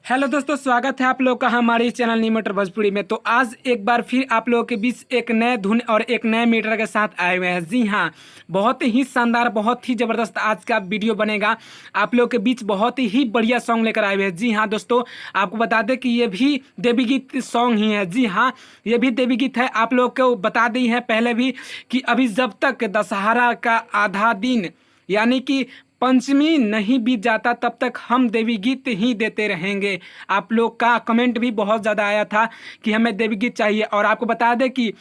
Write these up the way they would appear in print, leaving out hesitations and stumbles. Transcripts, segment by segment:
Hello दोस्तों, स्वागत है आप लोग का हमारे इस चैनल न्यू मीटर भोजपुरी में। तो आज एक बार फिर आप लोगों के बीच एक नए धुन और एक नए मीटर के साथ आए हुए हैं। जी हाँ, बहुत ही शानदार, बहुत ही ज़बरदस्त आज का वीडियो बनेगा। आप लोगों के बीच बहुत ही बढ़िया सॉन्ग लेकर आए हुए हैं। जी हाँ दोस्तों, आपको बता दें कि ये भी देवी गीत सॉन्ग ही है। जी हाँ, ये भी देवी गीत है। आप लोग को बता दी है पहले भी कि अभी जब तक दशहरा का आधा दिन यानी कि पंचमी नहीं बीत जाता तब तक हम देवी गीत ही देते रहेंगे। आप लोग का कमेंट भी बहुत ज़्यादा आया था कि हमें देवी गीत चाहिए। और आपको बता दें कि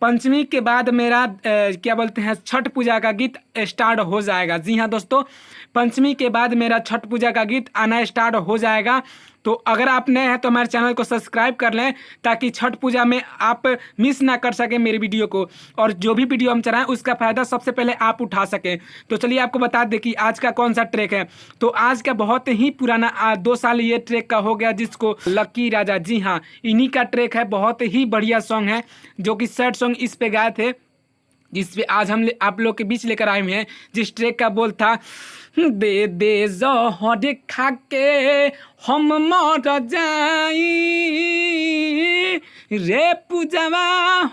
पंचमी के बाद मेरा क्या बोलते हैं, छठ पूजा का गीत स्टार्ट हो जाएगा। जी हाँ दोस्तों, पंचमी के बाद मेरा छठ पूजा का गीत आना स्टार्ट हो जाएगा। तो अगर आप नए हैं तो हमारे चैनल को सब्सक्राइब कर लें ताकि छठ पूजा में आप मिस ना कर सकें मेरी वीडियो को, और जो भी वीडियो हम चलाएं उसका फ़ायदा सबसे पहले आप उठा सकें। तो चलिए आपको बता दें कि आज का कौन सा ट्रैक है। तो आज का बहुत ही पुराना 2 साल ये ट्रैक का हो गया, जिसको लकी राजा, जी हाँ, इन्हीं का ट्रैक है। बहुत ही बढ़िया सॉन्ग है जो कि सैड सॉन्ग इस पे गाए थे, जिस पे आज हम आप लोग के बीच लेकर आए हुए हैं। जिस ट्रैक का बोल था, दे दे जहर खा के हम मर जाई रे पूजवा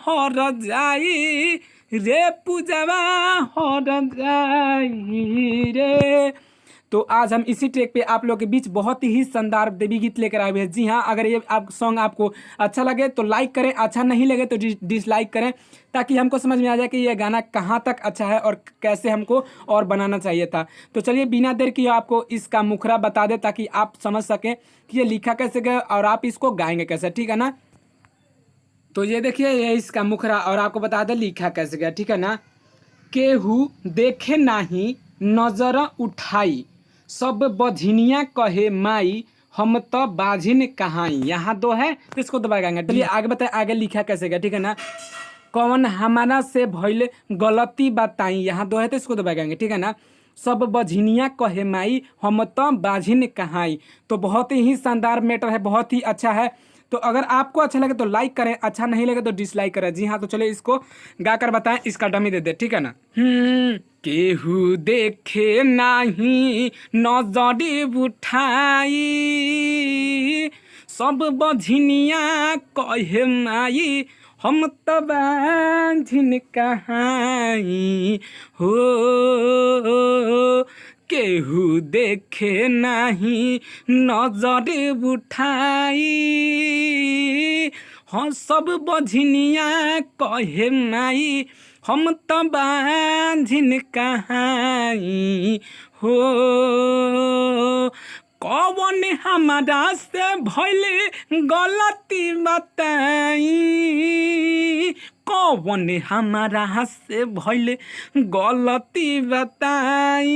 हर जाई रे पूजवा हर जाई रे। तो आज हम इसी ट्रैक पे आप लोग के बीच बहुत ही शानदार देवी गीत लेकर आए हुए हैं। जी हाँ, अगर ये आप सॉन्ग आपको अच्छा लगे तो लाइक करें, अच्छा नहीं लगे तो डिसलाइक करें, ताकि हमको समझ में आ जाए कि ये गाना कहाँ तक अच्छा है और कैसे हमको और बनाना चाहिए था। तो चलिए बिना देर किए आपको इसका मुखरा बता दें ताकि आप समझ सकें कि ये लिखा कैसे गया और आप इसको गाएंगे कैसे, ठीक है ना। तो ये देखिए, ये इसका मुखरा और आपको बता दें लिखा कैसे गया, ठीक है ना। केहू देखे नाही नजर उठाई, सब बझिनिया कहे माई, हम तो बाझिन कहाई। यहाँ दो है तो इसको दबा गाएंगे। चलिए आगे बताए, आगे लिखा कैसे गया, ठीक है ना। कौन हमारा से भइल गलती बताई, यहाँ दो है तो इसको दबा गाएंगे, ठीक है ना। सब बझिनिया कहे माई, हम तो बाझिन कहाई। तो बहुत ही शानदार मैटर है, बहुत ही अच्छा है। तो अगर आपको अच्छा लगे तो लाइक करें, अच्छा नहीं लगे तो डिसलाइक करें। जी हाँ, तो चलिए इसको गाकर बताएं, इसका डमी दे दे, ठीक है ना। केहू देखे नाही नजरी उठाई, सब बझिनिया कहे माई, हम तो बाझिन कहाई हो। केहू देखे नाही नजर उठाई, हाँ सब बझिनिया कहे माई, हम तो बाझिन कहाई हो। कौन हमारा से भइल गलती बताई, कौन हमारा से भइल गलती बताई,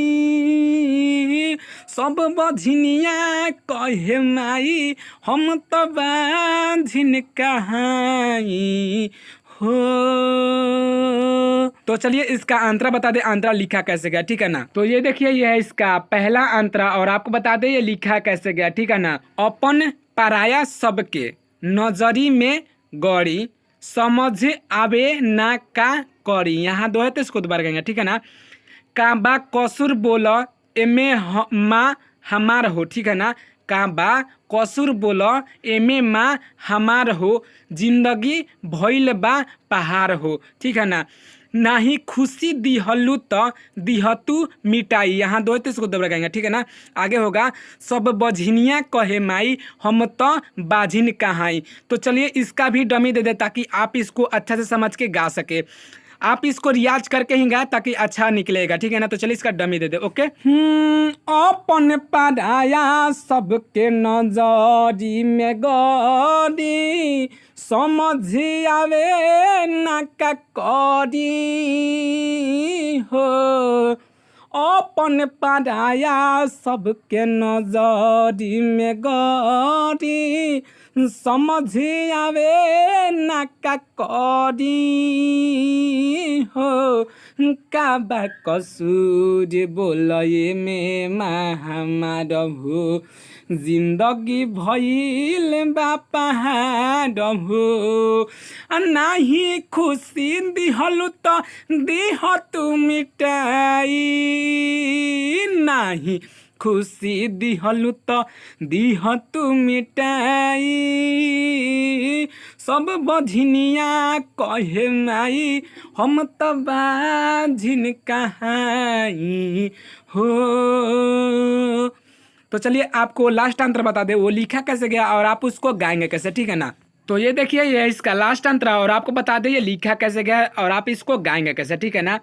सब बझिनिया कहे माई, हम तो बाझिन कहाई हो। तो चलिए इसका अंतरा बता दे, अंतरा लिखा कैसे गया, ठीक है ना। तो ये देखिए, ये है इसका पहला अंतरा और आपको बता दे ये लिखा कैसे गया, ठीक है ना। अपन पराया सबके नजरी में गड़ी, समझ आवे ना का करी। यहाँ दो है तो इसको दोबारा कहेंगे, ठीक है ना। का बा कसूर बोला एमे माँ हमार हो, ठीक है ना। का बा कसूर बोला एमे माँ हमार हो, जिंदगी भइल बा पहाड़ हो, ठीक है ना। नाही खुशी दिहलू तो दिहतू मिटाई। यहाँ दो तो इसको दोबारा कहेंगे, ठीक है ना। आगे होगा, सब बझिनिया कहे माई, हम तो बाझिन कहाई। तो चलिए इसका भी डमी दे दे ताकि आप इसको अच्छा से समझ के गा सके। आप इसको रियाज करके ही गाए ताकि अच्छा निकलेगा, ठीक है ना। तो चलिए इसका डमी दे दे, ओके। अपन पढ़ाया सबके नजरी में गड़ी, समझ आवे ना का करी हो। अपन पढ़ाया सबके नजरी में गड़ी, समझ आवे ना का करी हो। का बा कसूर बोलए में हमार हो, जिंदगी भइल बा पहाड़ हो। नाही खुशी दिहलु तो दिह तू मिटाई, नाही खुशी दिहलु तो दिह तू मिटाई सब बझनिया कहे माई हम तो बाझिन कहाई हो। तो चलिए आपको लास्ट अंतर बता दे वो लिखा कैसे गया और आप उसको गाएंगे कैसे, ठीक है ना। तो ये देखिए ये इसका लास्ट अंतर और आपको बता दे ये लिखा कैसे गया और आप इसको गाएंगे कैसे, ठीक है ना।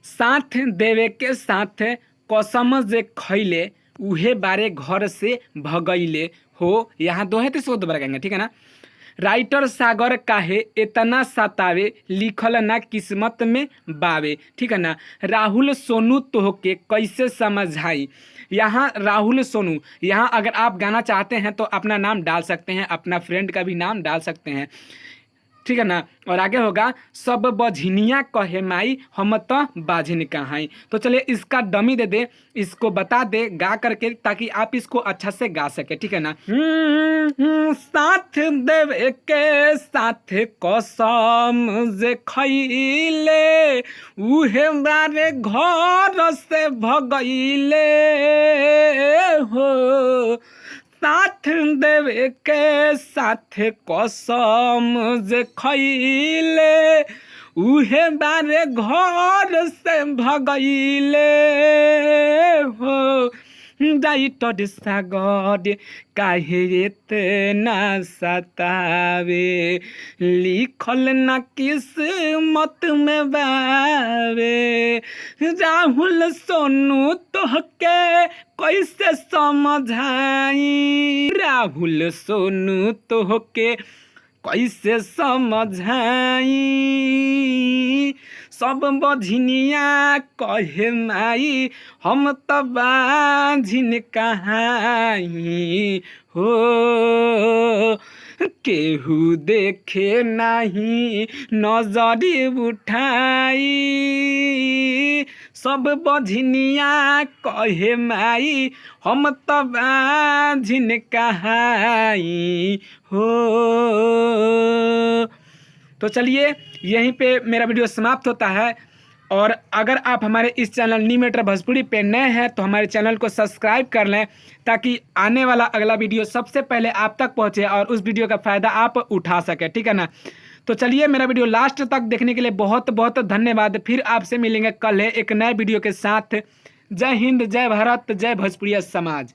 साथ देवे के साथ कसम जे खैले उहे बारे घर से भगैले हो। यहाँ दोहे तो दोबारा गाएंगे, ठीक है ना। राइटर सागर काहे इतना सतावे लिखल ना किस्मत में बावे, ठीक है ना। राहुल सोनू तोहके कैसे समझाई। यहाँ राहुल सोनू, यहाँ अगर आप गाना चाहते हैं तो अपना नाम डाल सकते हैं, अपना फ्रेंड का भी नाम डाल सकते हैं, ठीक है ना। और आगे होगा सब बझनिया कहे माई हम तो बाझिन कहाई। तो चलिए इसका डमी दे दे, इसको बता दे गा करके ताकि आप इसको अच्छा से गा सके, ठीक है ना। साथ देवे के साथ कसम जे खैले उहे बारे घर से भगैले हो। साथ देवे के साथ कसम जे खैले उहे बारे घर से भगैले हो। राइटर सागर काहे इतना सतावे लिखल ना किस्मत में बावे। राहुल सोनू तोहके कैसे समझाई। राहुल सोनू तोहके कैसे समझाई सब बझनिया कहे माई हम तो बाझिन कहाई हो। केहू देखे नहीं नजरी उठाई सब बझनिया कहे माई हम तो बाझिन कहाई हो। तो चलिए यहीं पे मेरा वीडियो समाप्त होता है। और अगर आप हमारे इस चैनल न्यू मैटर भोजपुरी पे नए हैं तो हमारे चैनल को सब्सक्राइब कर लें ताकि आने वाला अगला वीडियो सबसे पहले आप तक पहुंचे और उस वीडियो का फ़ायदा आप उठा सकें, ठीक है ना। तो चलिए मेरा वीडियो लास्ट तक देखने के लिए बहुत बहुत धन्यवाद। फिर आपसे मिलेंगे कल है एक नए वीडियो के साथ। जय हिंद, जय भारत, जय भोजपुरिया समाज।